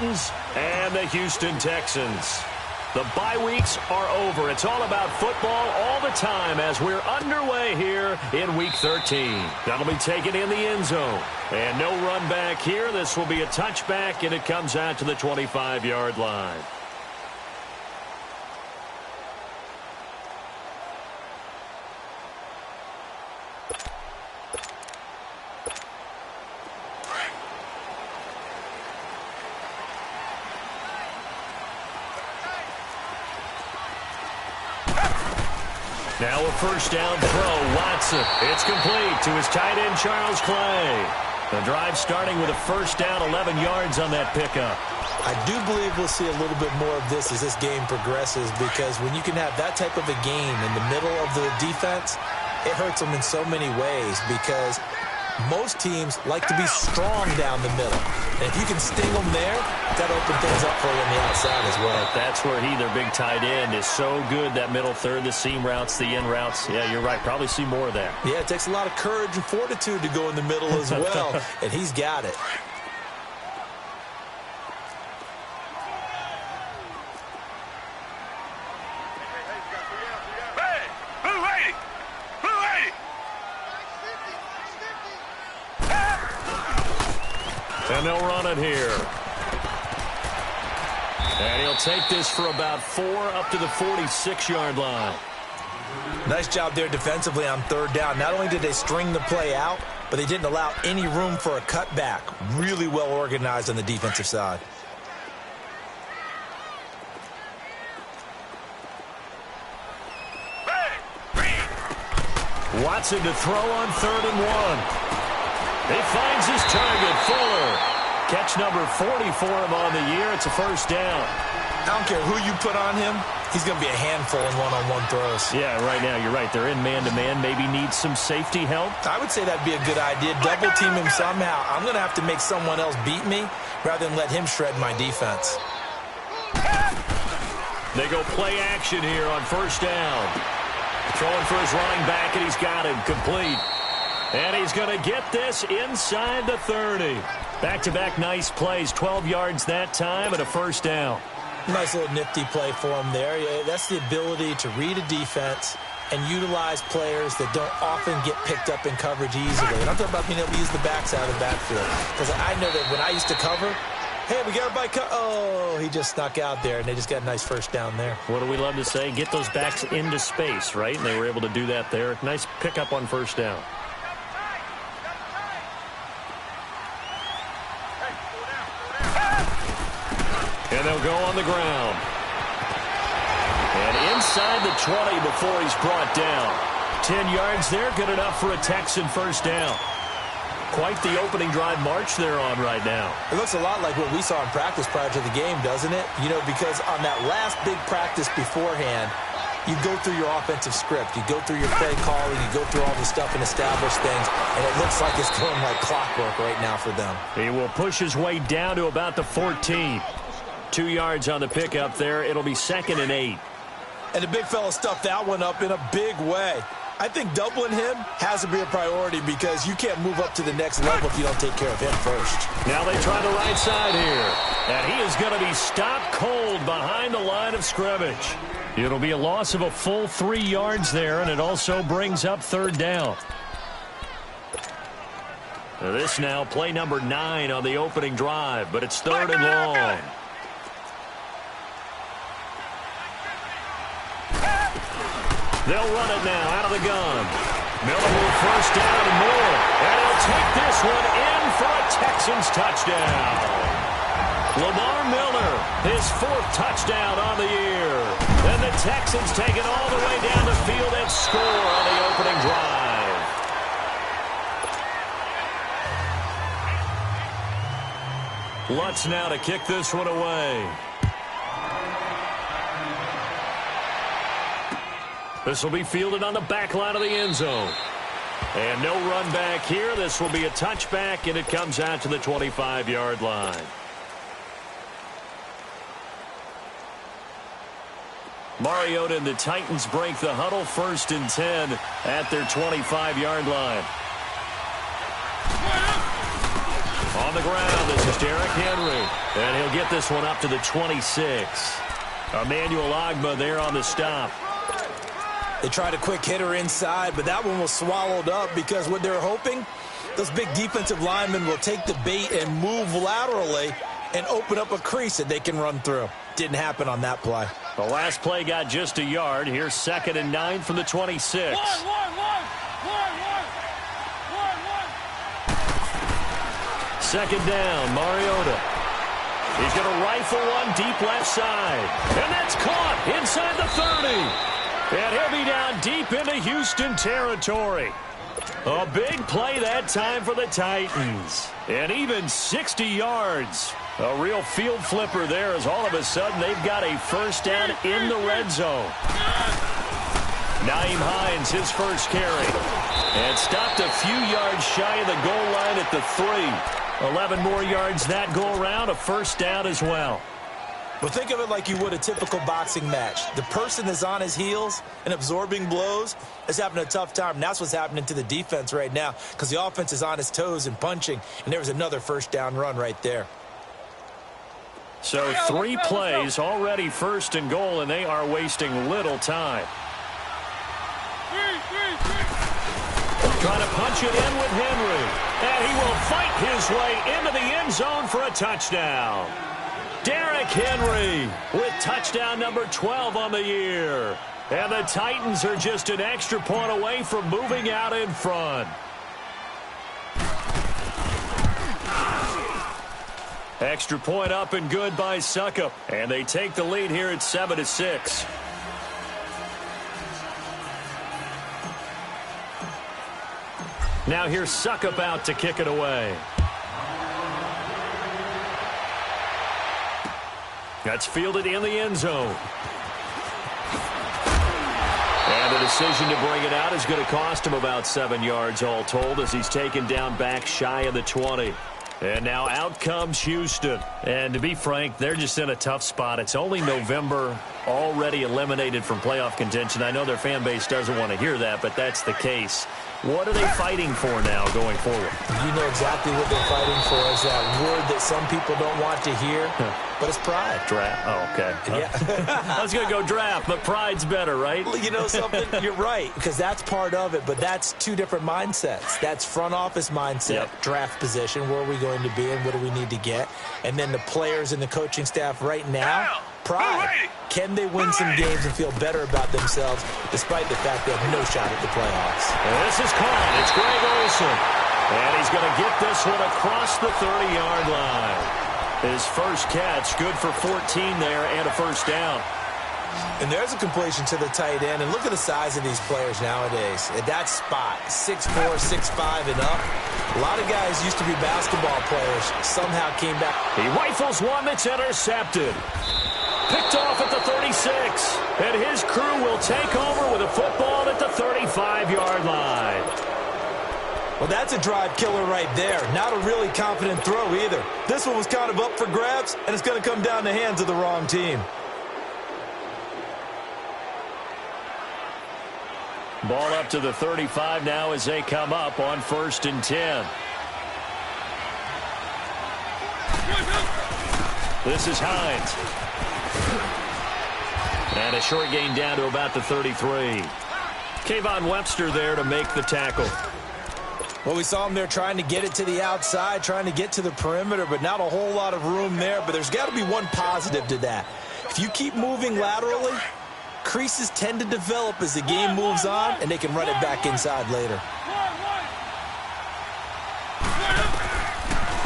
Titans and the Houston Texans. The bye weeks are over. It's all about football all the time as we're underway here in Week 13. That'll be taken in the end zone. And no run back here. This will be a touchback, and it comes out to the 25-yard line. Now a first down throw, Watson. It's complete to his tight end, Charles Clay. The drive starting with a first down, 11 yards on that pickup. I do believe we'll see a little bit more of this as this game progresses, because when you can have that type of a game in the middle of the defense, it hurts them in so many ways, because most teams like to be strong down the middle. And if you can sting them there, that'll open things up for you on the outside as well. That's where their big tight end, is so good, that middle third, the seam routes, the in routes. Yeah, you're right. Probably see more of that. Yeah, it takes a lot of courage and fortitude to go in the middle as well, and he's got it. And they'll run it here. And he'll take this for about 4 up to the 46-yard line. Nice job there defensively on third down. Not only did they string the play out, but they didn't allow any room for a cutback. Really well organized on the defensive side. Watson to throw on 3rd and 1. He finds his target, Fuller. Catch number 40 for him on the year. It's a first down. I don't care who you put on him. He's going to be a handful in one-on-one throws. Yeah, right now, you're right. They're in man-to-man. Maybe needs some safety help. I would say that'd be a good idea. Double team him somehow. I'm going to have to make someone else beat me rather than let him shred my defense. They go play action here on first down. Throwing for his running back, and he's got him complete. And he's going to get this inside the 30. Back-to-back nice plays, 12 yards that time and a first down. Nice little nifty play for him there. That's the ability to read a defense and utilize players that don't often get picked up in coverage easily. And I'm talking about being able to use the backs out of the backfield. Because I know that when I used to cover, hey, we got everybody oh, he just snuck out there, and they just got a nice first down there. What do we love to say? Get those backs into space, right? And they were able to do that there. Nice pickup on first down. And they'll go on the ground. And inside the 20 before he's brought down. 10 yards there, good enough for a Texan first down. Quite the opening drive march they're on right now. It looks a lot like what we saw in practice prior to the game, doesn't it? You know, because on that last big practice beforehand, you go through your offensive script. You go through your play calling. You go through all the stuff and establish things. And it looks like it's going like clockwork right now for them. He will push his way down to about the 14. 2 yards on the pickup there. It'll be 2nd and 8. And the big fella stuffed that one up in a big way. I think doubling him has to be a priority, because you can't move up to the next level if you don't take care of him first. Now they try the right side here. And he is going to be stopped cold behind the line of scrimmage. It'll be a loss of a full 3 yards there, and it also brings up 3rd down. This now play number 9 on the opening drive, but it's 3rd and long. They'll run it now out of the gun. Miller will first down and more. And he'll take this one in for a Texans touchdown. Lamar Miller, his 4th touchdown on the year. And the Texans take it all the way down the field and score on the opening drive. Lutz now to kick this one away. This will be fielded on the back line of the end zone. And no run back here. This will be a touchback, and it comes out to the 25-yard line. Mariota and the Titans break the huddle, 1st and 10 at their 25-yard line. On On the ground, this is Derrick Henry. And he'll get this one up to the 26. Emmanuel Ogbah there on the stop. They tried a quick hitter inside, but that one was swallowed up because what they're hoping, those big defensive linemen will take the bait and move laterally and open up a crease that they can run through. Didn't happen on that play. The last play got just a yard. Here's 2nd and 9 from the 26. Second down, Mariota. He's going to rifle one deep left side. And that's caught inside the 30. And he'll be down deep into Houston territory. A big play that time for the Titans. And even 60 yards. A real field flipper there as all of a sudden they've got a first down in the red zone. Nyheim Hines, his first carry. And stopped a few yards shy of the goal line at the 3. 11 more yards that go around, a first down as well. But think of it like you would a typical boxing match. The person is on his heels and absorbing blows is having a tough time. And that's what's happening to the defense right now because the offense is on his toes and punching. And there was another first down run right there. So 3 plays, already 1st and goal, and they are wasting little time. Trying to punch it in with Henry. And he will fight his way into the end zone for a touchdown. Derrick Henry with touchdown number 12 on the year. And the Titans are just an extra point away from moving out in front. Extra point up and good by Succop. And they take the lead here at 7-6. Now here's Succop out to kick it away. That's fielded in the end zone. And the decision to bring it out is going to cost him about 7 yards all told as he's taken down back shy of the 20. And now out comes Houston. And to be frank, they're just in a tough spot. It's only November, already eliminated from playoff contention. I know their fan base doesn't want to hear that, but that's the case. What are they fighting for now going forward? You know exactly what they're fighting for is that word that some people don't want to hear, but it's pride. Draft. Oh, okay. Yeah. I was going to go draft, but pride's better, right? You know something? You're right, because that's part of it, but that's 2 different mindsets. That's front office mindset, draft position, where are we going to be and what do we need to get? And then the players and the coaching staff right now, pride. Can they win some games and feel better about themselves despite the fact they have no shot at the playoffs? And this is caught. It's Greg Olsen. And he's going to get this one across the 30-yard line. His first catch, good for 14 there and a first down. And there's a completion to the tight end. And look at the size of these players nowadays. At that spot, 6'4", 6'5", and up. A lot of guys used to be basketball players. Somehow came back. He rifles one that's intercepted. Picked off at the 36. And his crew will take over with a football at the 35-yard line. Well, that's a drive killer right there. Not a really confident throw either. This one was kind of up for grabs, and it's going to come down the hands of the wrong team. Ball up to the 35 now as they come up on 1st and 10. This is Hines. And a short gain down to about the 33. Kayvon Webster there to make the tackle. Well, we saw him there trying to get it to the outside, trying to get to the perimeter, but not a whole lot of room there. But there's got to be one positive to that. If you keep moving laterally, creases tend to develop as the game moves on, and they can run it back inside later.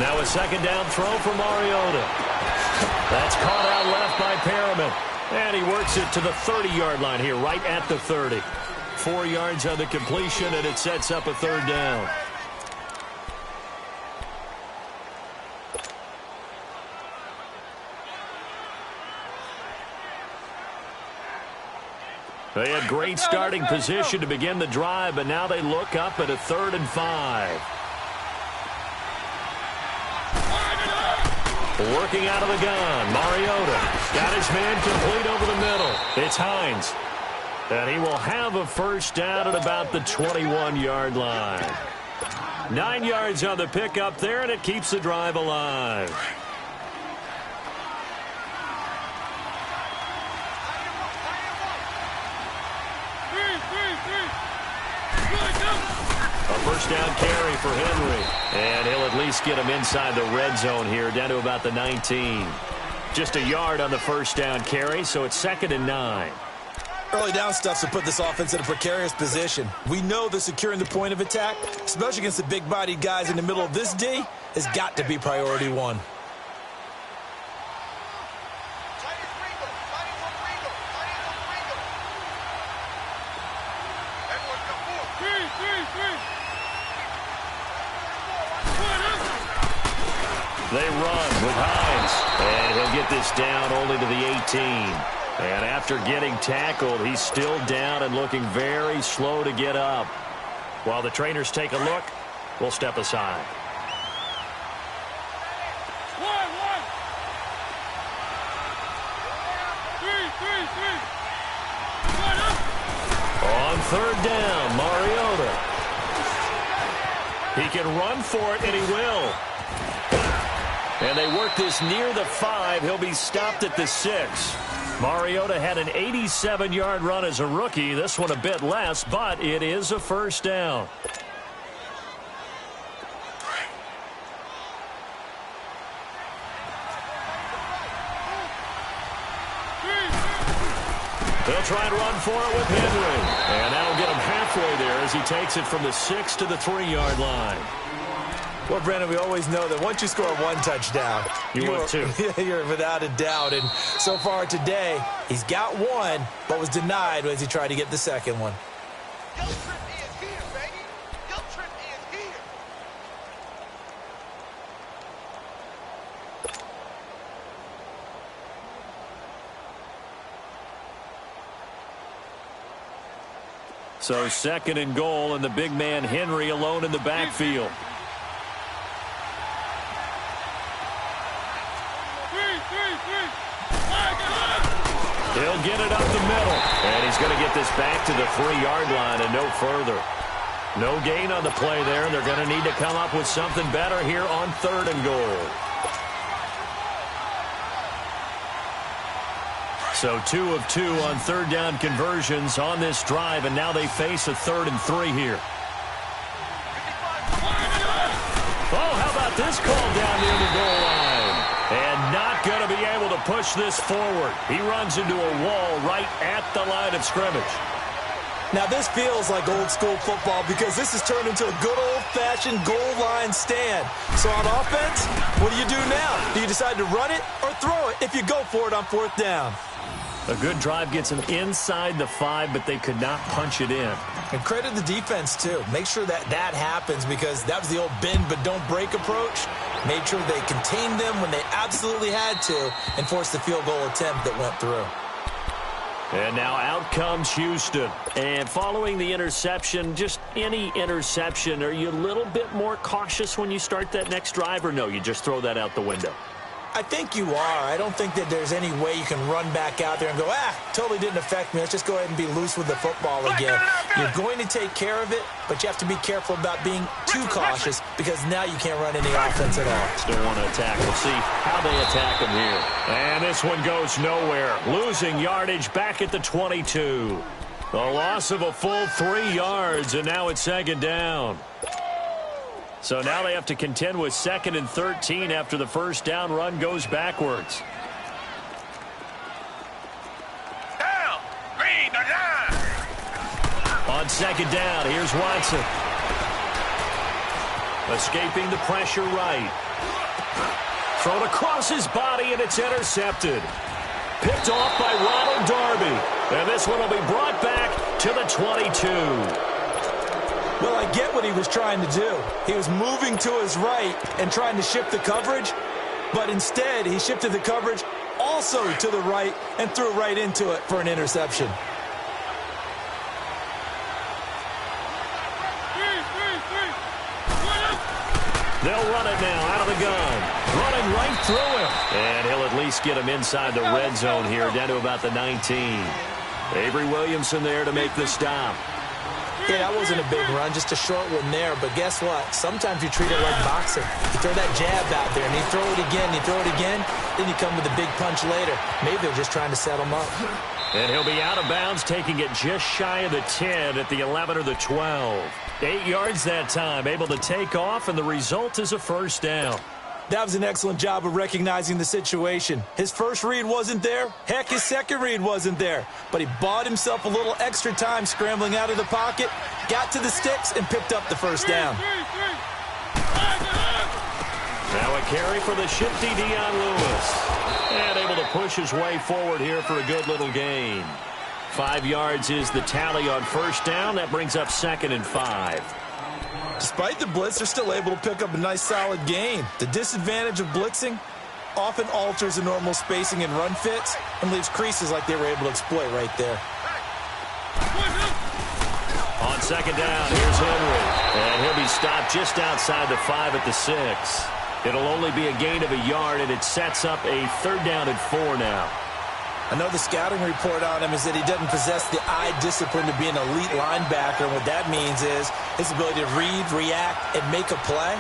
Now a second down throw for Mariota. That's caught out left by Perriman. And he works it to the 30-yard line here, right at the 30. 4 yards on the completion, and it sets up a 3rd down. They had great starting position to begin the drive, but now they look up at a 3rd and 5. Working out of the gun, Mariota got his man complete over the middle. It's Hines. And he will have a first down at about the 21-yard line. 9 yards on the pickup there, and it keeps the drive alive. A first down carry for Henry. And he'll at least get him inside the red zone here, down to about the 19. Just a yard on the first down carry, so it's 2nd and 9. Early down stuff to put this offense in a precarious position. We know that securing the point of attack, especially against the big-bodied guys in the middle of this D, has got to be priority one. They run with Hines, and he'll get this down only to the 18. And after getting tackled, he's still down and looking very slow to get up. While the trainers take a look, we'll step aside. On 3rd down, Mariota. He can run for it, and he will. And they work this near the 5. He'll be stopped at the 6. Mariota had an 87-yard run as a rookie. This one a bit less, but it is a first down. They'll try and run for it with Henry. And that'll get him halfway there as he takes it from the 6 to the 3-yard line. Well, Brandon, we always know that once you score one touchdown, you're without a doubt. And so far today, he's got one, but was denied as he tried to get the second one. Your trip is here, baby. Your trip is here. So 2nd and goal, and the big man Henry alone in the backfield. He'll get it up the middle, and he's going to get this back to the 3-yard line and no further. No gain on the play there, and they're going to need to come up with something better here on 3rd and goal. So 2 of 2 on 3rd down conversions on this drive, and now they face a 3rd and 3 here. Oh, how about this call down near the goal line? And not going to be able to push this forward. He runs into a wall right at the line of scrimmage. Now, this feels like old school football because this has turned into a good old-fashioned goal line stand. So on offense, what do you do now? Do you decide to run it or throw it if you go for it on 4th down? A good drive gets them inside the 5, but they could not punch it in. And credit the defense, too. Make sure that happens because that was the old bend but don't break approach. Made sure they contained them when they absolutely had to and forced the field goal attempt that went through. And now out comes Houston. And following the interception, just any interception, are you a little bit more cautious when you start that next drive, or no, you just throw that out the window? I think you are. I don't think that there's any way you can run back out there and go, totally didn't affect me. Let's just go ahead and be loose with the football again. You're going to take care of it, but you have to be careful about being too cautious because now you can't run any offense at all. Still want to attack. We'll see how they attack him here. And this one goes nowhere. Losing yardage back at the 22. A loss of a full 3 yards, and now it's 2nd down. So now they have to contend with 2nd and 13 after the first down run goes backwards. Down. Green, the line. On 2nd down, here's Watson. Escaping the pressure right. Thrown across his body, and it's intercepted. Picked off by Ronald Darby. And this one will be brought back to the 22. Well, I get what he was trying to do. He was moving to his right and trying to shift the coverage, but instead he shifted the coverage also to the right and threw right into it for an interception. They'll run it now out of the gun. Running right through him. And he'll at least get him inside the red zone here, down to about the 19. Avery Williamson there to make the stop. Yeah, that wasn't a big run, just a short one there. But guess what? Sometimes you treat it like boxing. You throw that jab out there, and you throw it again, you throw it again, then you come with a big punch later. Maybe they're just trying to set him up. And he'll be out of bounds, taking it just shy of the 10 at the 11 or the 12. 8 yards that time, able to take off, and the result is a first down. That was an excellent job of recognizing the situation. His first read wasn't there. Heck, his second read wasn't there. But he bought himself a little extra time scrambling out of the pocket, got to the sticks, and picked up the first down. Now a carry for the shifty Dion Lewis. And able to push his way forward here for a good little gain. 5 yards is the tally on first down. That brings up 2nd and 5. Despite the blitz, they're still able to pick up a nice, solid gain. The disadvantage of blitzing often alters the normal spacing and run fits and leaves creases like they were able to exploit right there. On second down, here's Henry. And he'll be stopped just outside the 5 at the 6. It'll only be a gain of a yard, and it sets up a 3rd down and 4 now. I know the scouting report on him is that he doesn't possess the eye discipline to be an elite linebacker. And what that means is his ability to read, react, and make a play.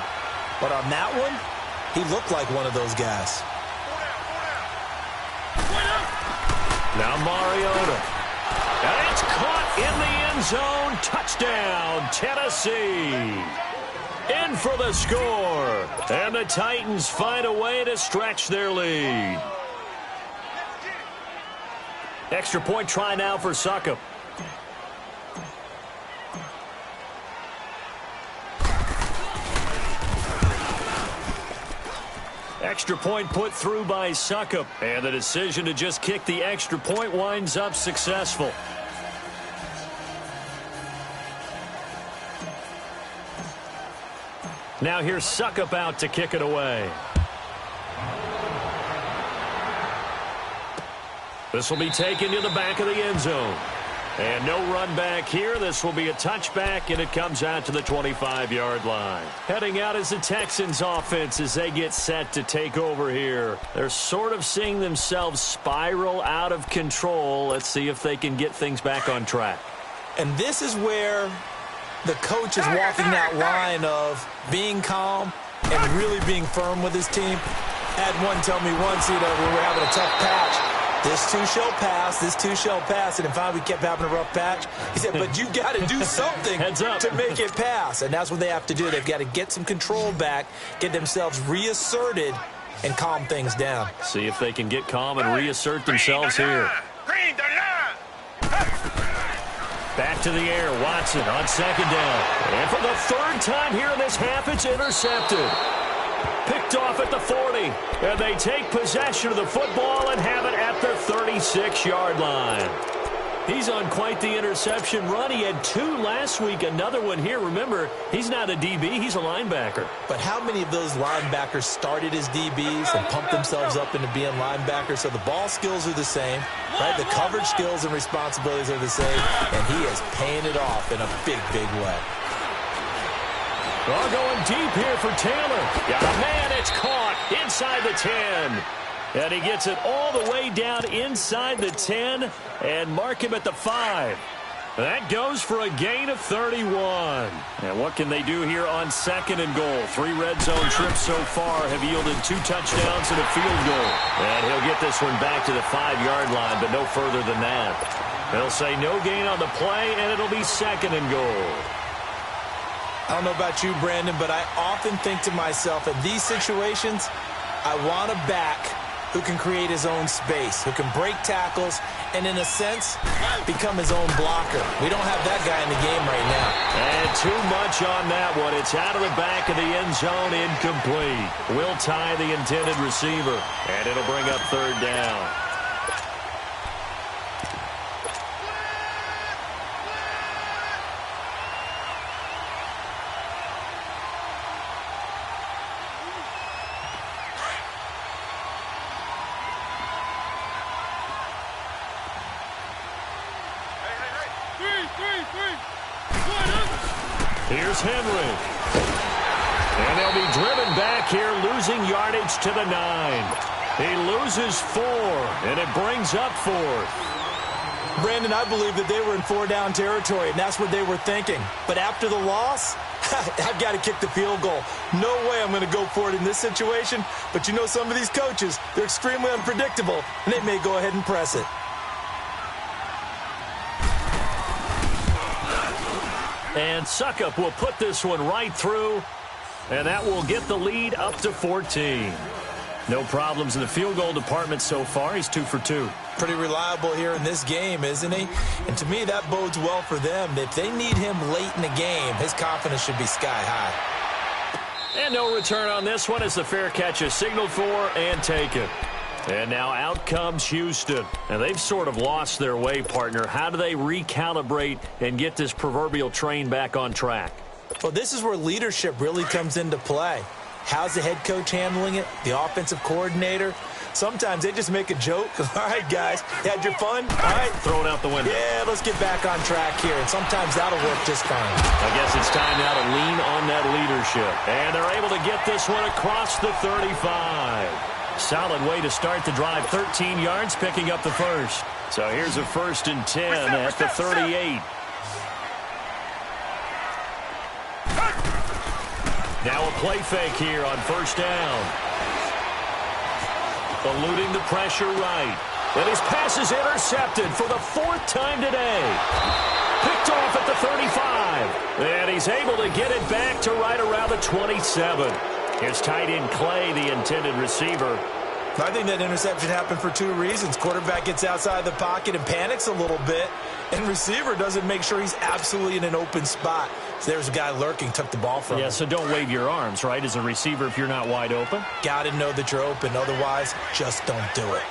But on that one, he looked like one of those guys. Now Mariota. And it's caught in the end zone. Touchdown, Tennessee. In for the score. And the Titans find a way to stretch their lead. Extra point try now for Succop. Extra point put through by Succop. And the decision to just kick the extra point winds up successful. Now here's Succop out to kick it away. This will be taken to the back of the end zone. And no run back here. This will be a touchback, and it comes out to the 25-yard line. Heading out is the Texans offense as they get set to take over here. They're sort of seeing themselves spiral out of control. Let's see if they can get things back on track. And this is where the coach is walking that line of being calm and really being firm with his team. Had one tell me once, when we were having a tough patch, this too shall pass, this too shall pass. And finally we kept having a rough patch. He said, but you got to do something to make it pass. And that's what they have to do. They've got to get some control back, get themselves reasserted, and calm things down. See if they can get calm and reassert themselves here. Back to the air, Watson on second down. And for the 3rd time here in this half, it's intercepted. Picked off at the 40. And they take possession of the football and have it at their 36-yard line. He's on quite the interception run. He had 2 last week, another one here. Remember, he's not a DB, he's a linebacker. But how many of those linebackers started as DBs and pumped themselves up into being linebackers? So the ball skills are the same, right? The coverage skills and responsibilities are the same, and he is paying it off in a big, big way. Well, going deep here for Taylor. Got a man, it's caught inside the 10. And he gets it all the way down inside the 10 and mark him at the 5. That goes for a gain of 31. And what can they do here on 2nd and goal? 3 red zone trips so far have yielded 2 touchdowns and a field goal. And he'll get this one back to the 5-yard line, but no further than that. They'll say no gain on the play, and it'll be 2nd and goal. I don't know about you, Brandon, but I often think to myself, in these situations, I want a back who can create his own space, who can break tackles, and in a sense, become his own blocker. We don't have that guy in the game right now. And too much on that one. It's out of the back of the end zone, incomplete. Will tie the intended receiver, and it'll bring up 3rd down. Here's Henry. And they'll be driven back here, losing yardage to the 9. He loses 4, and it brings up 4th. Brandon, I believe that they were in four-down territory, and that's what they were thinking. But after the loss, I've got to kick the field goal. No way I'm going to go for it in this situation. But you know some of these coaches, they're extremely unpredictable, and they may go ahead and press it. And Suckup will put this one right through, and that will get the lead up to 14. No problems in the field goal department so far. He's 2 for 2. Pretty reliable here in this game, isn't he? And to me, that bodes well for them. If they need him late in the game, his confidence should be sky high. And no return on this one as the fair catch is signaled for and taken. And now out comes Houston. And they've sort of lost their way, partner. How do they recalibrate and get this proverbial train back on track? Well, this is where leadership really comes into play. How's the head coach handling it? The offensive coordinator? Sometimes they just make a joke. All right, guys, had your fun? All right. Throw it out the window. Yeah, let's get back on track here. And sometimes that'll work just fine. I guess it's time now to lean on that leadership. And they're able to get this one across the 35. Solid way to start the drive. 13 yards, picking up the first. So here's a 1st and 10 at the 38. Now a play fake here on 1st down. Eluding the pressure right. And his pass is intercepted for the 4th time today. Picked off at the 35. And he's able to get it back to right around the 27. Here's tight end Clay, the intended receiver. I think that interception happened for 2 reasons. Quarterback gets outside the pocket and panics a little bit. And receiver doesn't make sure he's absolutely in an open spot. So there's a guy lurking, took the ball from him. Yeah, so don't wave your arms, right, as a receiver if you're not wide open. Got to know that you're open. Otherwise, just don't do it.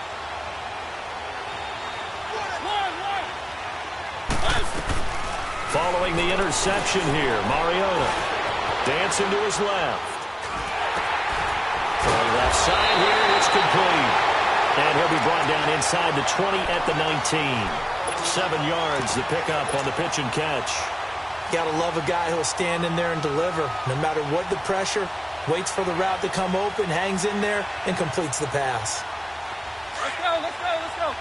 Following the interception here, Mariota dancing to his left. From left side here, it's complete. And he'll be brought down inside the 20 at the 19. 7 yards to pick up on the pitch and catch. Gotta love a guy who'll stand in there and deliver. No matter what the pressure, waits for the route to come open, hangs in there, and completes the pass. Let's go, let's go, let's go.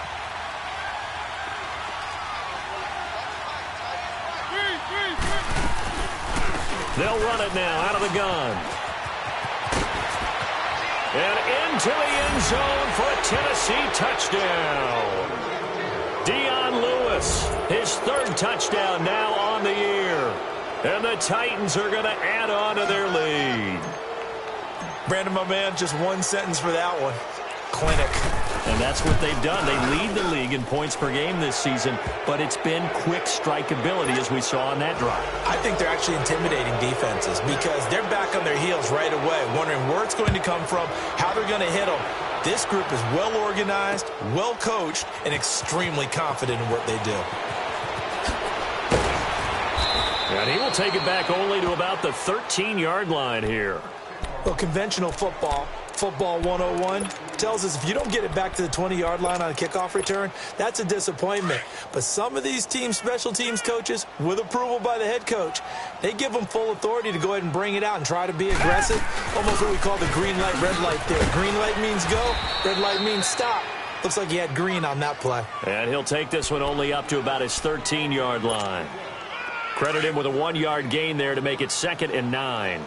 They'll run it now out of the gun. And into the end zone for a Tennessee touchdown. Dion Lewis, his 3rd touchdown now on the year. And the Titans are going to add on to their lead. Brandon, my man, just 1 sentence for that one. Clinic. And that's what they've done. They lead the league in points per game this season, but it's been quick strikeability as we saw on that drive. I think they're actually intimidating defenses because they're back on their heels right away, wondering where it's going to come from, how they're going to hit them. This group is well organized, well coached, and extremely confident in what they do. And he will take it back only to about the 13-yard line here. Well, conventional football 101, tells us if you don't get it back to the 20-yard line on a kickoff return, that's a disappointment. But some of these special teams coaches, with approval by the head coach, they give them full authority to go ahead and bring it out and try to be aggressive. Almost what we call the green light, red light there. Green light means go, red light means stop. Looks like he had green on that play. And he'll take this one only up to about his 13-yard line. Credit him with a 1-yard gain there to make it 2nd and 9.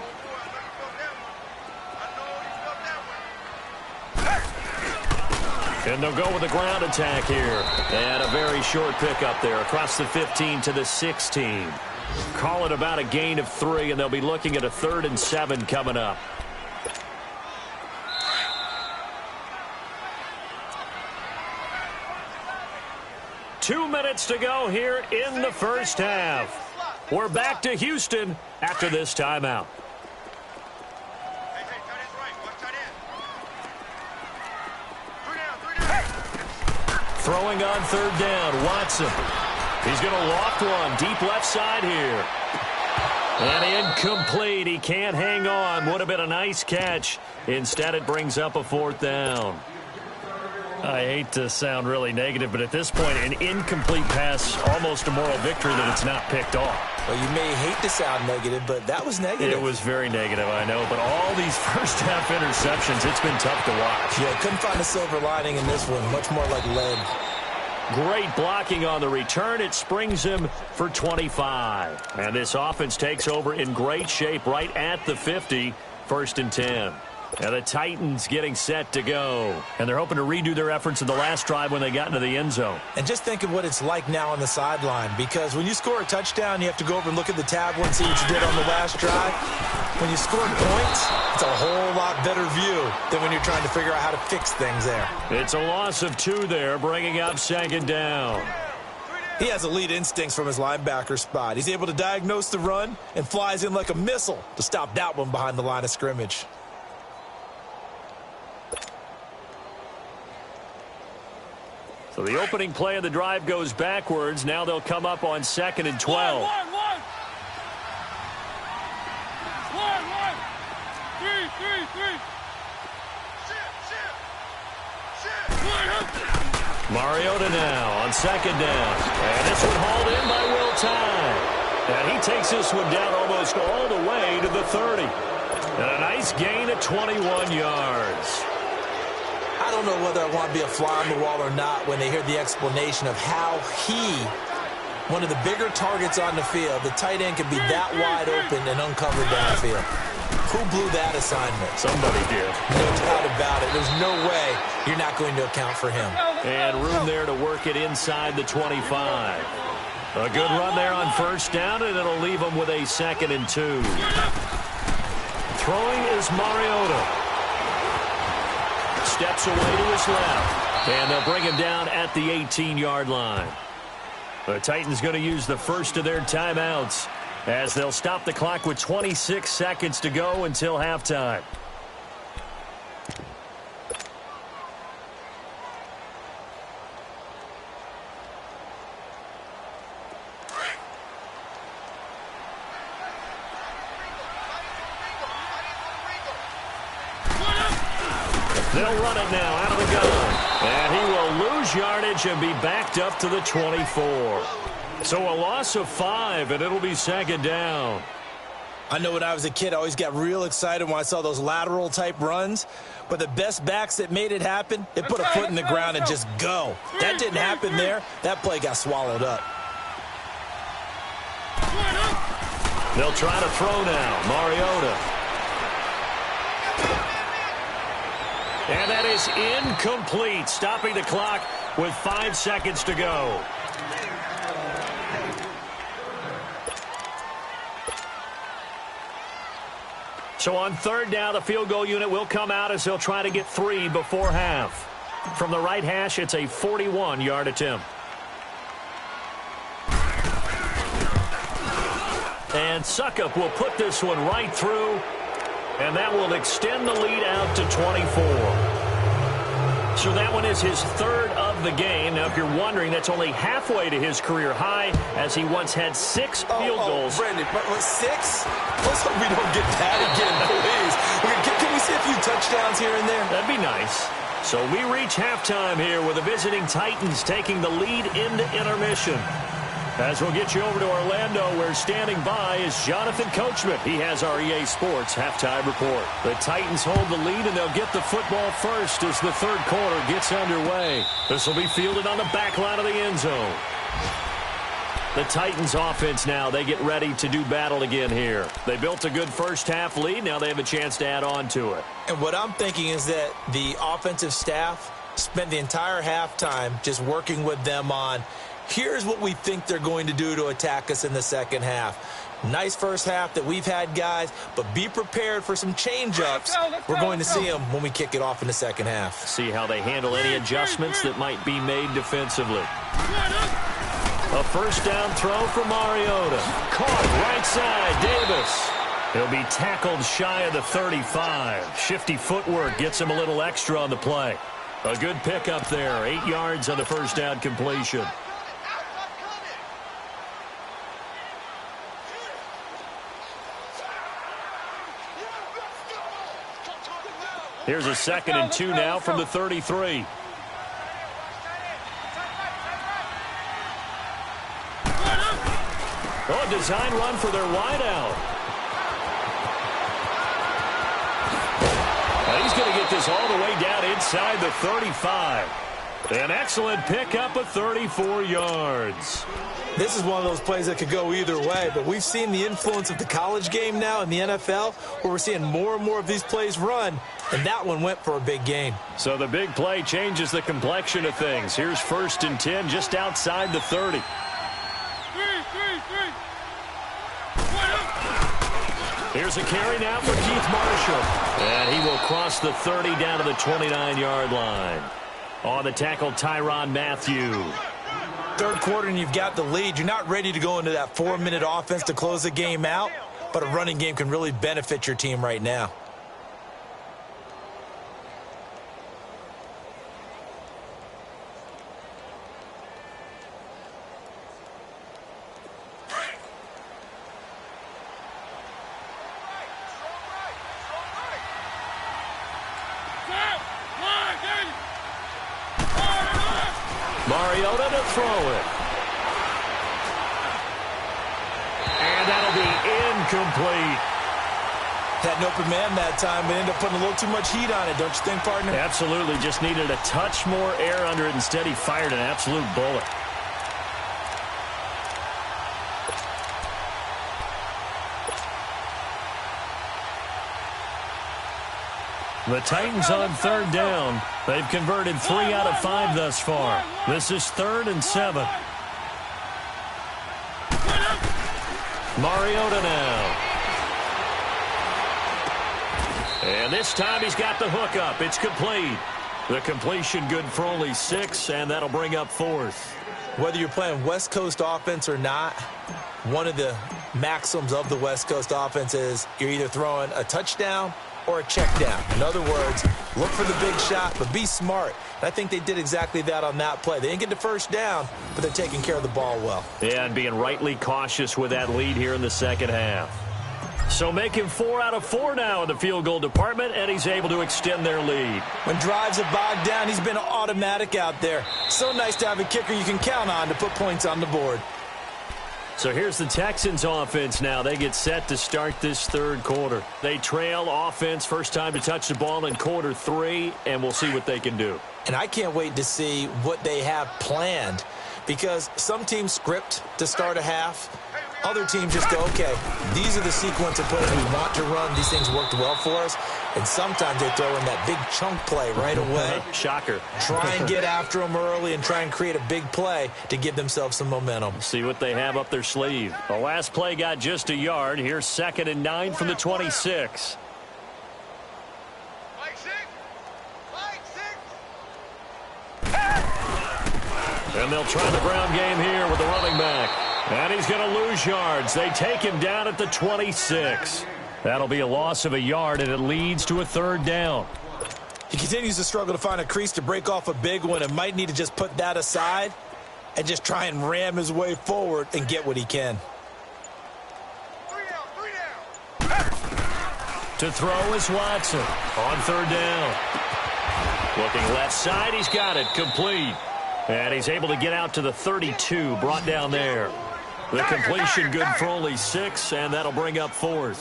And they'll go with a ground attack here. And a very short pickup there across the 15 to the 16. Call it about a gain of 3, and they'll be looking at a 3rd and 7 coming up. Two minutes to go here in the first half. We're back to Houston after this timeout. Throwing on 3rd down, Watson. He's going to loft one deep left side here. And incomplete. He can't hang on. Would have been a nice catch. Instead, it brings up a 4th down. I hate to sound really negative, but at this point, an incomplete pass, almost a moral victory that it's not picked off. Well, you may hate to sound negative, but that was negative. It was very negative, I know. But all these first-half interceptions, it's been tough to watch. Yeah, couldn't find a silver lining in this one. Much more like lead. Great blocking on the return. It springs him for 25. And this offense takes over in great shape right at the 50. 1st and 10. And the Titans getting set to go. And they're hoping to redo their efforts in the last drive when they got into the end zone. And just think of what it's like now on the sideline, because when you score a touchdown, you have to go over and look at the tablet and see what you did on the last drive. When you score points, it's a whole lot better view than when you're trying to figure out how to fix things there. It's a loss of 2 there, bringing up 2nd down. He has elite instincts from his linebacker spot. He's able to diagnose the run and flies in like a missile to stop that one behind the line of scrimmage. So the opening play of the drive goes backwards. Now they'll come up on 2nd and 12. One. Three. Mariota now on 2nd down. And this one hauled in by Will Tye. And he takes this one down almost all the way to the 30. And a nice gain of 21 yards. I don't know whether I want to be a fly on the wall or not when they hear the explanation of how one of the bigger targets on the field, the tight end, can be that wide open and uncovered downfield. Who blew that assignment? Somebody did. No doubt about it. There's no way you're not going to account for him. And room there to work it inside the 25. A good run there on 1st down, and it'll leave him with a 2nd and 2. Throwing is Mariota. Steps away to his left. And they'll bring him down at the 18-yard line. The Titans going to use the first of their timeouts as they'll stop the clock with 26 seconds to go until halftime. They'll run it now out of the gun. And he will lose yardage and be backed up to the 24. So a loss of 5, and it'll be 2nd down. I know when I was a kid, I always got real excited when I saw those lateral-type runs. But the best backs that made it happen, they put a foot in the ground and just go. That didn't happen there. That play got swallowed up. They'll try to throw now. Mariota. And that is incomplete, stopping the clock with 5 seconds to go. So on 3rd down, the field goal unit will come out as they'll try to get 3 before half. From the right hash, it's a 41-yard attempt. And Suckup will put this one right through, and that will extend the lead out to 24. So that one is his 3rd of the game. Now, if you're wondering, that's only halfway to his career high, as he once had 6 field goals. Brandon, but 6? Let's hope we don't get that again, please. Can we see a few touchdowns here and there? That'd be nice. So we reach halftime here with the visiting Titans taking the lead into intermission. As we'll get you over to Orlando, where standing by is Jonathan Coachman. He has our EA Sports halftime report. The Titans hold the lead, and they'll get the football first as the 3rd quarter gets underway. This will be fielded on the back line of the end zone. The Titans offense now, they get ready to do battle again here. They built a good first-half lead. Now they have a chance to add on to it. And what I'm thinking is that the offensive staff spent the entire halftime just working with them on, here's what we think they're going to do to attack us in the second half. Nice first half that we've had, guys, but be prepared for some change-ups. We're going to see them when we kick it off in the second half. See how they handle any adjustments that might be made defensively. A first down throw for Mariota. Caught right side, Davis. He'll be tackled shy of the 35. Shifty footwork gets him a little extra on the play. A good pickup there. 8 yards on the first down completion. Here's a 2nd and 2 now from the 33. Oh, a design run for their wideout. Now he's going to get this all the way down inside the 35. An excellent pickup of 34 yards. This is one of those plays that could go either way, but we've seen the influence of the college game now in the NFL, where we're seeing more and more of these plays run, and that one went for a big gain. So the big play changes the complexion of things. Here's 1st and 10 just outside the 30. Here's a carry now for Keith Marshall. And he will cross the 30 down to the 29-yard line. On the tackle, Tyrann Mathieu. Third quarter and you've got the lead. You're not ready to go into that 4-minute offense to close the game out, but a running game can really benefit your team right now. Mariota to throw it. And that'll be incomplete. Had an open man that time, but ended up putting a little too much heat on it, don't you think, partner? Absolutely. Just needed a touch more air under it. Instead, he fired an absolute bullet. The Titans on 3rd down. They've converted 3 out of 5 thus far. This is 3rd and 7. Mariota now. And this time he's got the hook up. It's complete. The completion good for only 6, and that'll bring up 4th. Whether you're playing West Coast offense or not, one of the maxims of the West Coast offense is you're either throwing a touchdown or a check down. In other words, look for the big shot, but be smart. And I think they did exactly that on that play. They didn't get the first down, but they're taking care of the ball well. Yeah, and being rightly cautious with that lead here in the second half. So making 4 out of 4 now in the field goal department, and he's able to extend their lead. When drives are bogged down, he's been automatic out there. So nice to have a kicker you can count on to put points on the board. So here's the Texans offense now. They get set to start this 3rd quarter. They trail offense, first time to touch the ball in quarter 3, and we'll see what they can do. And I can't wait to see what they have planned, because some teams script to start a half. Other teams just go, okay, these are the sequence of plays we want to run. These things worked well for us. And sometimes they throw in that big chunk play right away. Shocker. Try and get after them early and try and create a big play to give themselves some momentum. See what they have up their sleeve. The last play got just a yard. Here's 2nd and 9 from the 26. And they'll try the ground game here with the running back. And he's going to lose yards. They take him down at the 26. That'll be a loss of a yard, and it leads to a 3rd down. He continues to struggle to find a crease to break off a big one and might need to just put that aside and just try and ram his way forward and get what he can. 3 down. To throw is Watson on 3rd down. Looking left side, he's got it, complete. And he's able to get out to the 32, brought down there. The completion good for only 6, and that'll bring up 4th.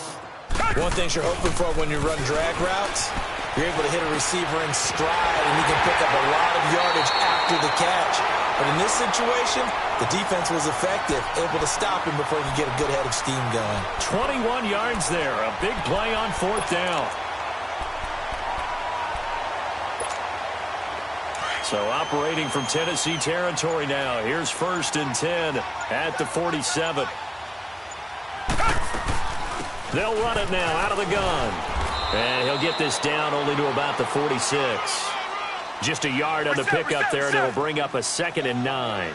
One thing you're hoping for when you run drag routes, you're able to hit a receiver in stride, and he can pick up a lot of yardage after the catch. But in this situation, the defense was effective, able to stop him before he could get a good head of steam going. 21 yards there, a big play on 4th down. So operating from Tennessee territory now. Here's 1st and 10 at the 47. They'll run it now out of the gun. And he'll get this down only to about the 46. Just a yard on the pickup there, and it'll bring up a 2nd and 9.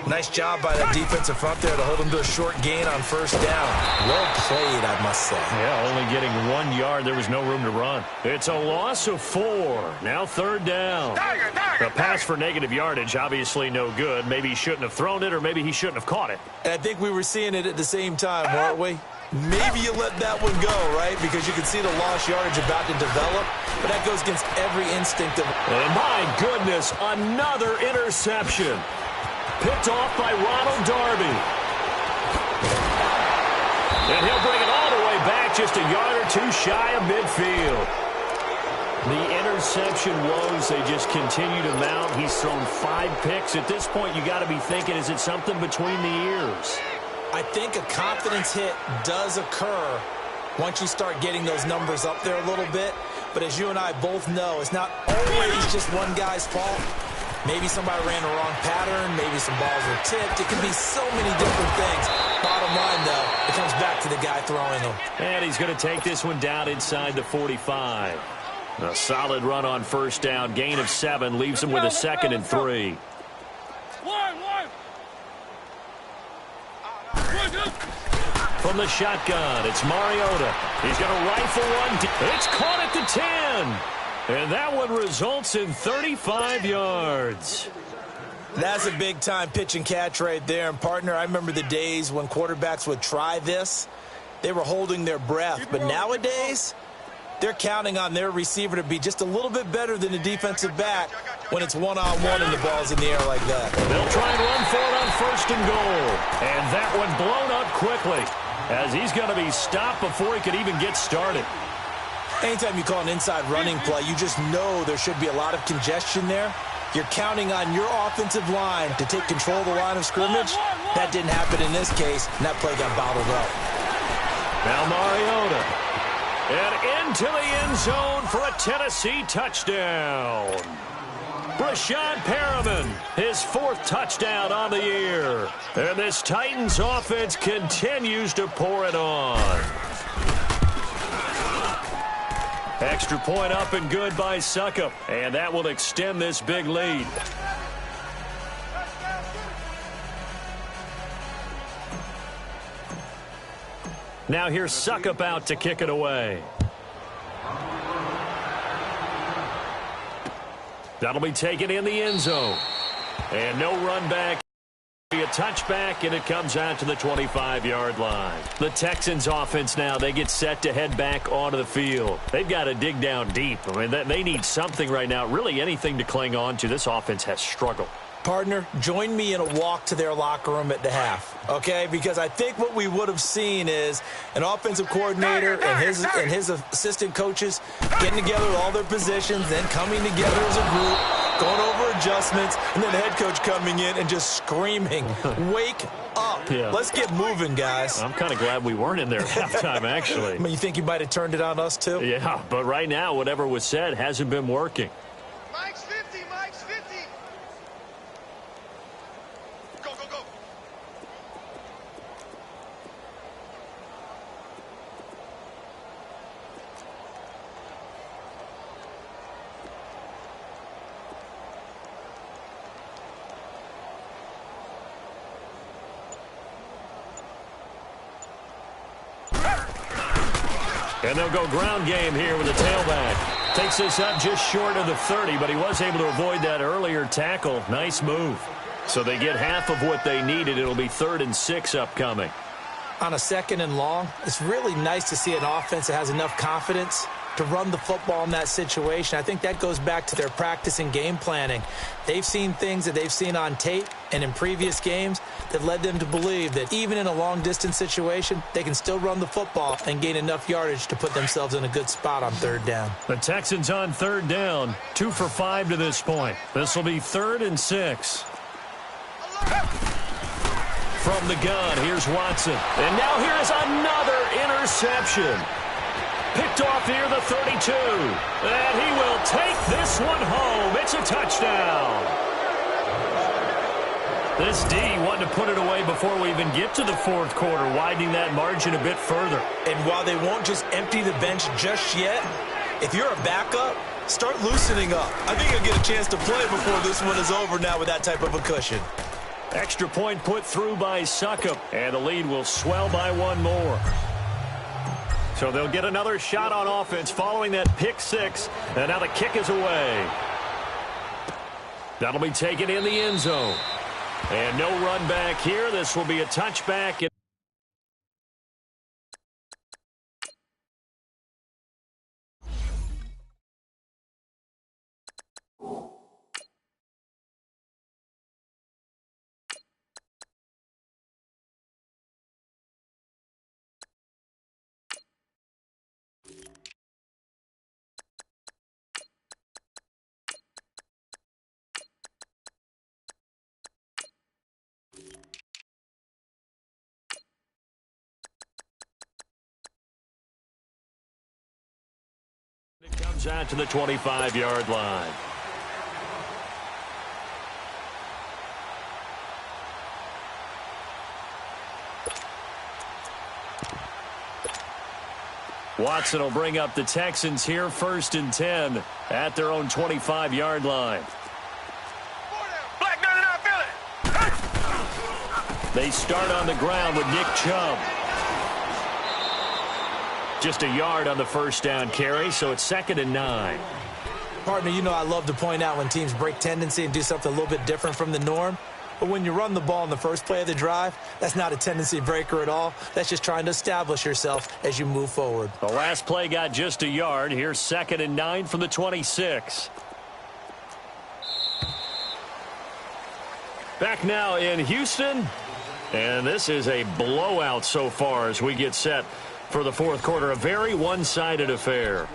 Nice job by that defensive front there to hold him to a short gain on 1st down. Well played, I must say. Yeah, only getting 1 yard. There was no room to run. It's a loss of 4. Now 3rd down. The pass for negative yardage, obviously no good. Maybe he shouldn't have thrown it, or maybe he shouldn't have caught it. And I think we were seeing it at the same time, weren't we? Maybe you let that one go, right? Because you can see the lost yardage about to develop. But that goes against every instinct of... And my goodness, another interception. Picked off by Ronald Darby. And he'll bring it all the way back, just a yard or 2 shy of midfield. The interception woes, they just continue to mount. He's thrown 5 picks. At this point, you got to be thinking, is it something between the ears? I think a confidence hit does occur once you start getting those numbers up there a little bit. But as you and I both know, it's not always just one guy's fault. Maybe somebody ran the wrong pattern. Maybe some balls were tipped. It can be so many different things. Bottom line, though, it comes back to the guy throwing them. And he's going to take this one down inside the 45. A solid run on first down. Gain of 7 leaves him with a 2nd and 3. From the shotgun, it's Mariota. He's going to rifle one. It's caught at the 10. And that one results in 35 yards. That's a big-time pitch and catch right there. And, partner, I remember the days when quarterbacks would try this. They were holding their breath. But nowadays, they're counting on their receiver to be just a little bit better than the defensive back when it's one-on-one and the ball's in the air like that. They'll try and run for it on 1st and goal. And that one blown up quickly as he's going to be stopped before he could even get started. Anytime you call an inside running play, you just know there should be a lot of congestion there. You're counting on your offensive line to take control of the line of scrimmage. That didn't happen in this case, and that play got bottled up. Now Mariota. And into the end zone for a Tennessee touchdown. Brashad Perriman, his 4th touchdown on the year. And this Titans offense continues to pour it on. Extra point up and good by Succop. And that will extend this big lead. Now here's Succop out to kick it away. That'll be taken in the end zone. And no run back. A touchback, and it comes out to the 25-yard line. The Texans offense now, they get set to head back onto the field. They've got to dig down deep. I mean, they need something right now, really anything to cling on to. This offense has struggled. Partner, join me in a walk to their locker room at the half, okay? Because I think what we would have seen is an offensive coordinator and his assistant coaches getting together with all their positions, then coming together as a group, going over adjustments, and then the head coach coming in and just screaming, wake up. Yeah. Let's get moving, guys. I'm kind of glad we weren't in there at halftime, actually. I mean, you think you might have turned it on us, too? Yeah, but right now, whatever was said hasn't been working. Mike's 50, Mike's 50. Go, go, go. And they'll go ground game here with the tailback. Takes this up just short of the 30, but he was able to avoid that earlier tackle. Nice move. So they get half of what they needed. It'll be 3rd and 6 upcoming. On a 2nd and long, it's really nice to see an offense that has enough confidence to run the football in that situation. I think that goes back to their practice and game planning. They've seen things that they've seen on tape and in previous games that led them to believe that even in a long-distance situation, they can still run the football and gain enough yardage to put themselves in a good spot on 3rd down. The Texans on 3rd down, 2 for 5 to this point. This will be 3rd and 6. From the gun, here's Watson. And now here is another interception. Picked off near the 32. And he will take this one home. It's a touchdown. This D wanting to put it away before we even get to the 4th quarter, widening that margin a bit further. And while they won't just empty the bench just yet, if you're a backup, start loosening up. I think you'll get a chance to play before this one is over now with that type of a cushion. Extra point put through by Succop, and the lead will swell by 1 more. So they'll get another shot on offense following that pick 6, and now the kick is away. That'll be taken in the end zone. And no run back here. This will be a touchback. Goes out to the 25-yard line. Watson will bring up the Texans here, 1st and 10 at their own 25-yard line. Black 99, feel it. They start on the ground with Nick Chubb. Just a yard on the first down carry, so it's 2nd and 9. Partner, you know I love to point out when teams break tendency and do something a little bit different from the norm. But when you run the ball in the first play of the drive, that's not a tendency breaker at all. That's just trying to establish yourself as you move forward. The last play got just a yard. Here's 2nd and 9 from the 26. Back now in Houston. And this is a blowout so far as we get set for the fourth quarter. A very one-sided affair.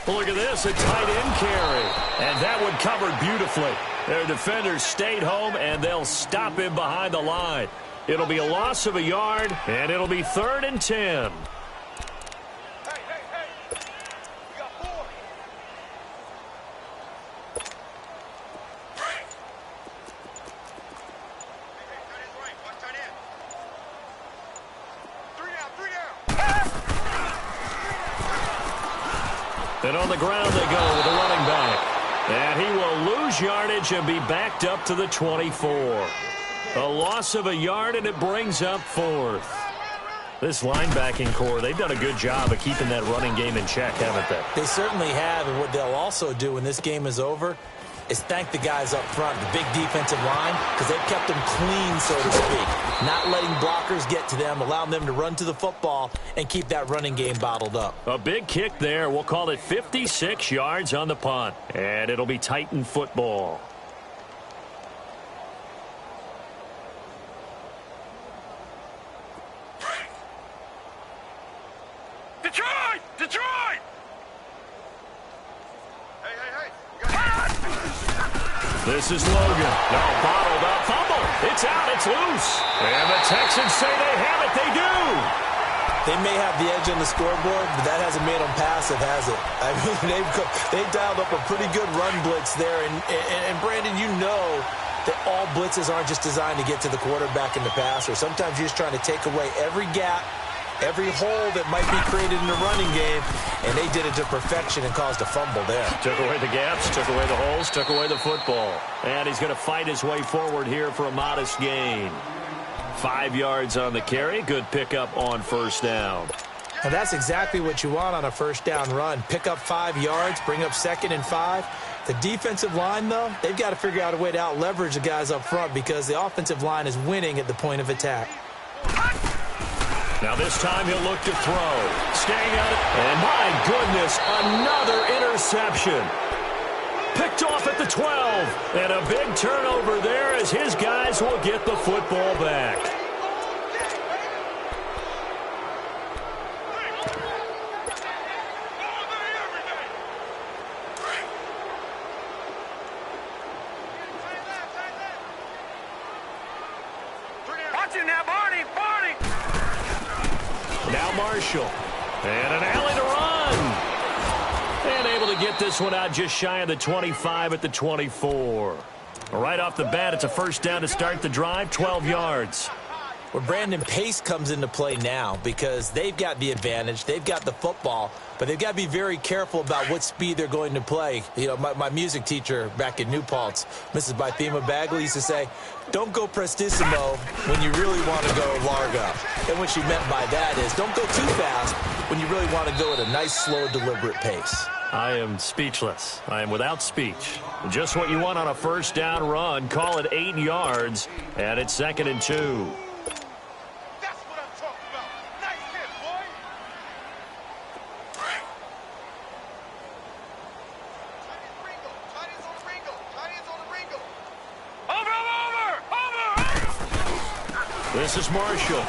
Look at this, a tight end carry. And that one covered beautifully. Their defenders stayed home, and they'll stop him behind the line. It'll be a loss of a yard, and it'll be 3rd and 10. Hey, we got 4. And on the ground they go with the running back. And he will lose yardage and be backed up to the 24. A loss of a yard, and it brings up 4th. This linebacking core, they've done a good job of keeping that running game in check, haven't they? They certainly have, and what they'll also do when this game is over is thank the guys up front, the big defensive line, because they've kept them clean, so to speak. Not letting blockers get to them, allowing them to run to the football and keep that running game bottled up. A big kick there. We'll call it 56 yards on the punt. And it'll be Titan football. Detroit! Hey. This is Logan. No, bottled up. Fumble. It's out. It's loose. And the Texans say they have it. They do. They may have the edge on the scoreboard, but that hasn't made them passive, has it? I mean, they've dialed up a pretty good run blitz there. And Brandon, you know that all blitzes aren't just designed to get to the quarterback in the passer. Sometimes you're just trying to take away every gap, every hole that might be created in the running game, and they did it to perfection and caused a fumble there. Took away the gaps, took away the holes, took away the football. And he's going to fight his way forward here for a modest gain. 5 yards on the carry. Good pickup on first down. And that's exactly what you want on a first down run. Pick up 5 yards, bring up 2nd and 5. The defensive line, though, they've got to figure out a way to out-leverage the guys up front because the offensive line is winning at the point of attack. Now this time he'll look to throw. Staying at it. And my goodness, another interception. Picked off at the 12. And a big turnover there as his guys will get the football back. Watch it now, Barney! Now Marshall. And an alley to run. And able to get this one out just shy of the 25 at the 24. Right off the bat, it's a first down to start the drive, 12 yards. Well, Brandon, pace comes into play now because they've got the advantage. They've got the football, but they've got to be very careful about what speed they're going to play. You know, my music teacher back in New Paltz, Mrs. Bythema Bagley, used to say, don't go prestissimo when you really want to go largo. And what she meant by that is don't go too fast when you really want to go at a nice, slow, deliberate pace. I am speechless. I am without speech. Just what you want on a first down run. Call it 8 yards, and it's 2nd and 2. That's what I'm talking about. Nice hit, boy. Chinese on the Ringo. Over! This is Marshall.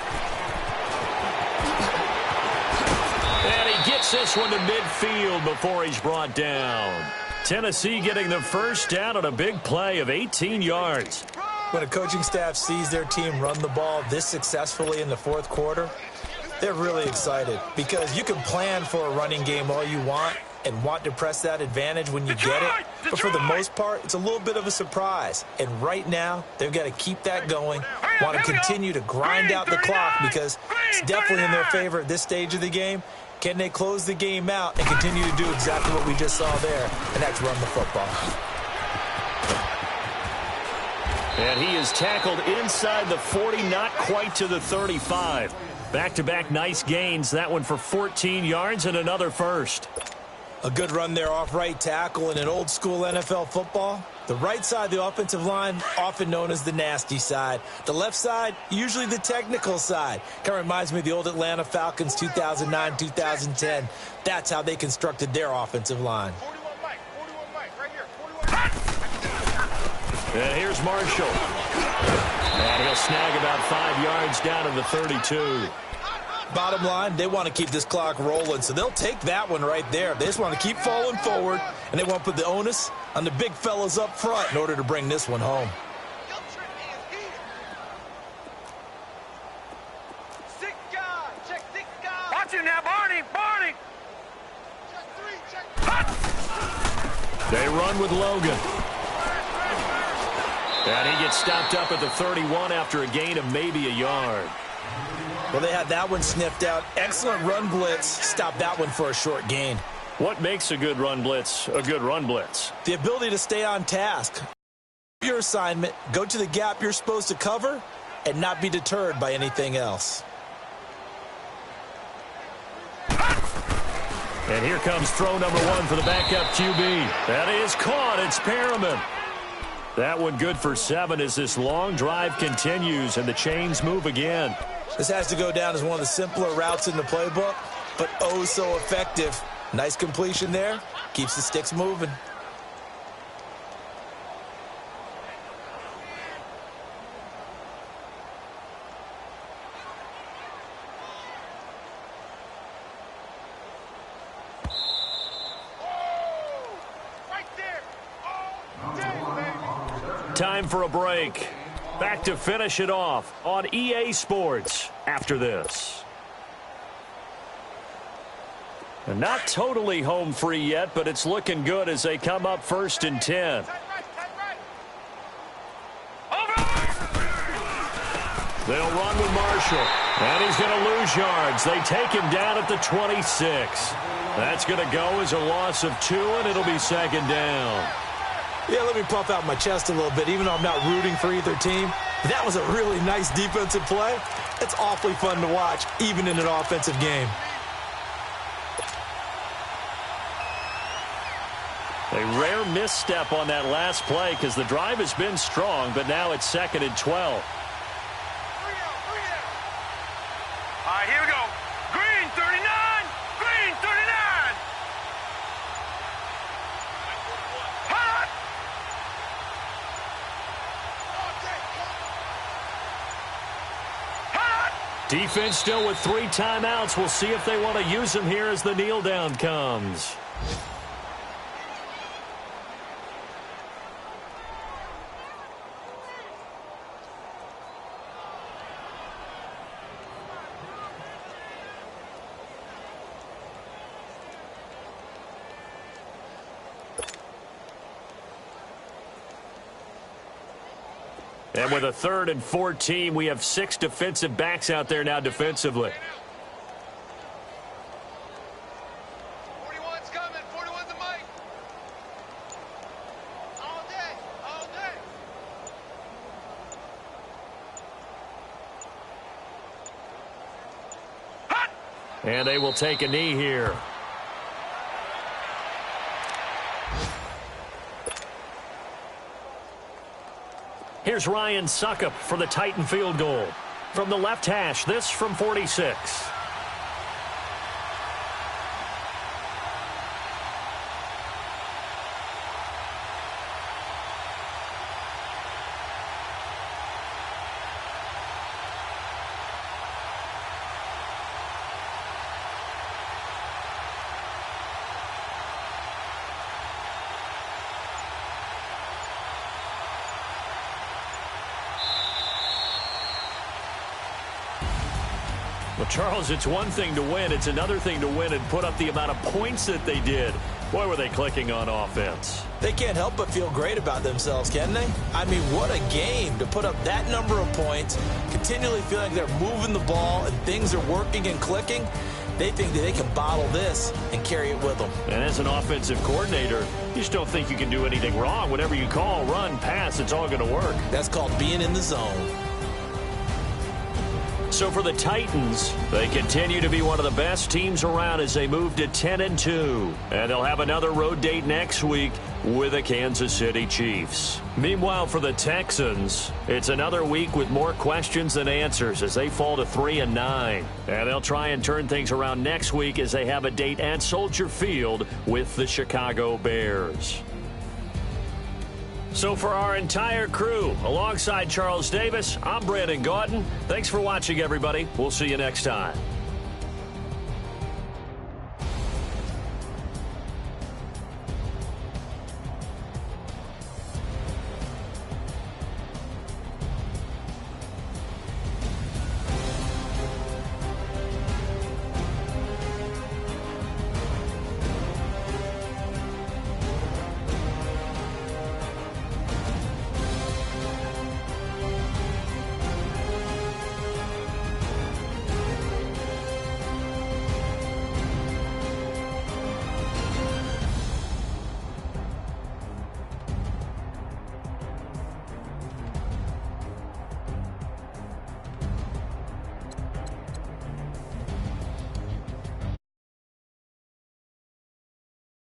Takes this one to midfield before he's brought down. Tennessee getting the first down on a big play of 18 yards. When a coaching staff sees their team run the ball this successfully in the fourth quarter, they're really excited because you can plan for a running game all you want and want to press that advantage when you get it. But for the most part, it's a little bit of a surprise. And right now, they've got to keep that going, want to continue to grind out the clock because it's definitely in their favor at this stage of the game. Can they close the game out and continue to do exactly what we just saw there, and that's run the football. And he is tackled inside the 40, not quite to the 35. Back-to-back nice gains, that one for 14 yards and another first. A good run there off right tackle in an old-school NFL football. The right side of the offensive line, often known as the nasty side. The left side, usually the technical side. Kind of reminds me of the old Atlanta Falcons 2009-2010. That's how they constructed their offensive line. 41 Mike, right here, 41. And here's Marshall. And he'll snag about 5 yards down to the 32. Bottom line, they want to keep this clock rolling, so they'll take that one right there. They just want to keep falling forward, and they want to put the onus on the big fellas up front in order to bring this one home. Six guys, check 6 guys. Watch it now, Barney. Check 3, check. They run with Logan. And he gets stopped up at the 31 after a gain of maybe a yard. Well, they had that one sniffed out. Excellent run blitz. Stop that one for a short gain. What makes a good run blitz a good run blitz? The ability to stay on task. Your assignment, go to the gap you're supposed to cover and not be deterred by anything else. And here comes throw number 1 for the backup QB. That is caught. It's Perriman. That one good for 7 as this long drive continues and the chains move again. This has to go down as one of the simpler routes in the playbook, but oh so effective. Nice completion there. Keeps the sticks moving. Right there. All day, baby. Time for a break. Back to finish it off on EA Sports after this. And not totally home free yet, but it's looking good as they come up 1st and 10. They'll run with Marshall. And he's going to lose yards. They take him down at the 26. That's going to go as a loss of 2, and it'll be 2nd down. Yeah, let me puff out my chest a little bit, even though I'm not rooting for either team. That was a really nice defensive play. It's awfully fun to watch, even in an offensive game. A rare misstep on that last play because the drive has been strong, but now it's 2nd and 12. All right, here we go. Green 39. Green 39. Hot. Hot. Defense still with 3 timeouts. We'll see if they want to use them here as the kneel down comes. And with a 3rd and 14, we have 6 defensive backs out there now defensively. 41's coming. 41's the mic. All day. All day. And they will take a knee here. Here's Ryan Suckup for the Titan field goal. From the left hash, this from 46. Well, Charles, it's one thing to win. It's another thing to win and put up the amount of points that they did. Boy, were they clicking on offense. They can't help but feel great about themselves, can they? I mean, what a game to put up that number of points, continually feeling they're moving the ball and things are working and clicking. They think that they can bottle this and carry it with them. And as an offensive coordinator, you just don't think you can do anything wrong. Whatever you call, run, pass, it's all going to work. That's called being in the zone. So for the Titans, they continue to be one of the best teams around as they move to 10-2. And they'll have another road date next week with the Kansas City Chiefs. Meanwhile, for the Texans, it's another week with more questions than answers as they fall to 3-9. And they'll try and turn things around next week as they have a date at Soldier Field with the Chicago Bears. So for our entire crew, alongside Charles Davis, I'm Brandon Gaudin. Thanks for watching, everybody. We'll see you next time.